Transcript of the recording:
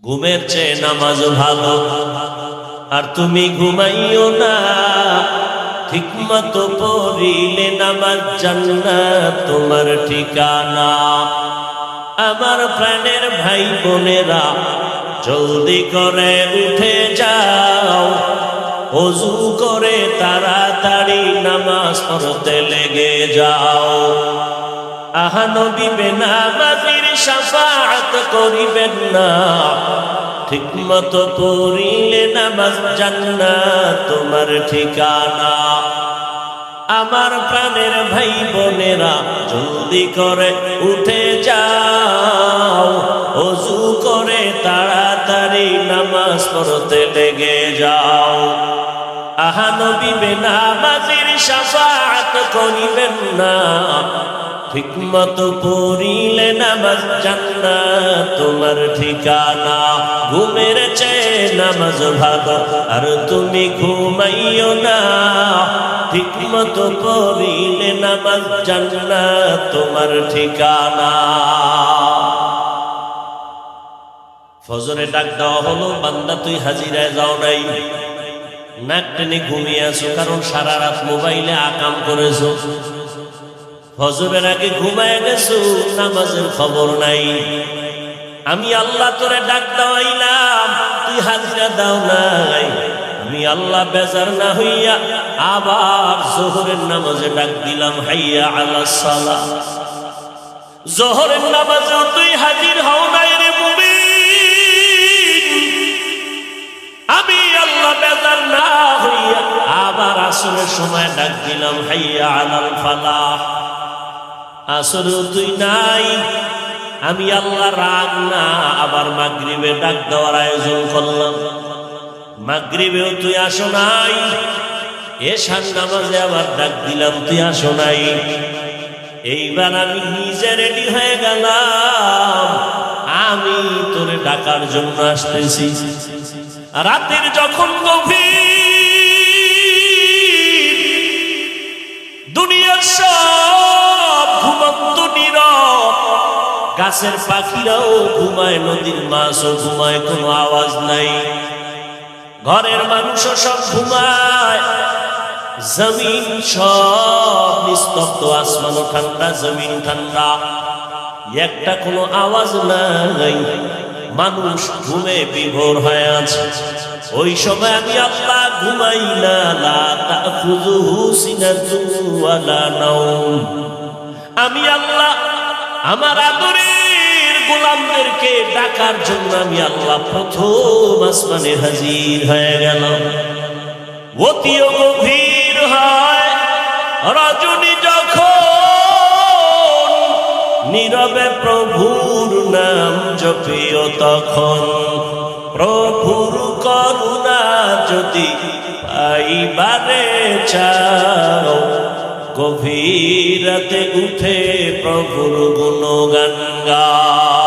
ঘুমের চেয়ে নামাজ ভালো। আর তুমি ঘুমাইও না, ঠিকমতো পড়িলে নামাজ জান্নাত তোমার ঠিকানা। আমার প্রাণের ভাই বোনেরা, জলদি করে উঠে যাও, ওযু করে তাড়াতাড়ি নামাজ পড়তে লেগে যাও। আহা নবী বেনামাজির শাফাআত করিবেন না, ঠিকমতো পড়িলে নামাজ জান্নাত তোমার ঠিকানা। আমার প্রাণের ভাই বোনেরা, জলদি করে উঠে যাও, ওযু করে তাড়াতাড়ি নামাজ পড়তে লেগে যাও। আহা নবী বেনামাজির শাফাআত করিবেন না, ঠিকমতো পড়িলে নামাজ জান্নাত তোমার ঠিকানা। ঘুমের চেয়ে নামাজ ভালো, আর তুমি ঘুমাইও না, ঠিকমতো পড়িলে নামাজ জান্নাত তোমার ঠিকানা। ফজরে ডাক দেওয়া হলো, বান্দা তুই হাজিরায় যাও নাই, নাক টেনে ঘুমিয়ে আছো, কারণ সারা রাত মোবাইলে আকাম করেছো, ফজরের আগে ঘুমায় গেছো, নামাজের খবর নাই। আমি আল্লাহ তোরে ডাক দেওয়াইলাম, তুই হাজিরা দাও নাই। আমি আল্লাহ বেজার না হইয়া আবার যোহরের নামাজে ডাক দিলাম, হাইয়া আলাস সালাহ। যোহরের নামাজেও তুই হাজির হও নাই রে মুমিন। আমি আল্লাহ বেজার না হইয়া আবার আসরের সময় ডাক দিলাম, হাইয়া আলাল ফালাহ। আসরেও তুই নাই। আমি আল্লাহ রাগ না আবার মাগরিবে ডাক দেওয়ার আয়োজন করলাম, মাগরিবেও তুই আসো নাই। এশার নামাজে আবার ডাক দিলাম, তুই আসো নাই। এইবার আমি নিজে রেডি হয়ে গেলাম, আমি তোরে ডাকার জন্য আসতেছি। রাতের যখন গভীর, দুনিয়ার সব ঘুমন্ত নীরব, গাছের পাখিরাও ঘুমায়, নদীর মাছও ঘুমায়, কোনো আওয়াজ নাই। ঘরের মানুষও সব ঘুমায়, জমিন সব নিস্তব্ধ, আসমানও ঠান্ডা, জমিন ঠান্ডা, একটা কোনো আওয়াজ নাই। মানুষ ঘুমে বিভোর হয়ে আছে। ওই সময় আমি আল্লাহ ঘুমাই না, লা তাখুযুহু সিনাতুন ওয়ালা নাওম। আমি আল্লাহ আমার আদরের গোলামদেরকে ডাকার জন্য আমি আল্লাহ প্রথম আসমানে হাজির হয়ে গেল। অতিও গভীর হয় রজনী যখন, নীরবে প্রভুর নাম জপিও তখন। প্রভুর করুণা যদি পাইবারে চাও, গভীর রাতে উঠে প্রভুর গুণগান গাও।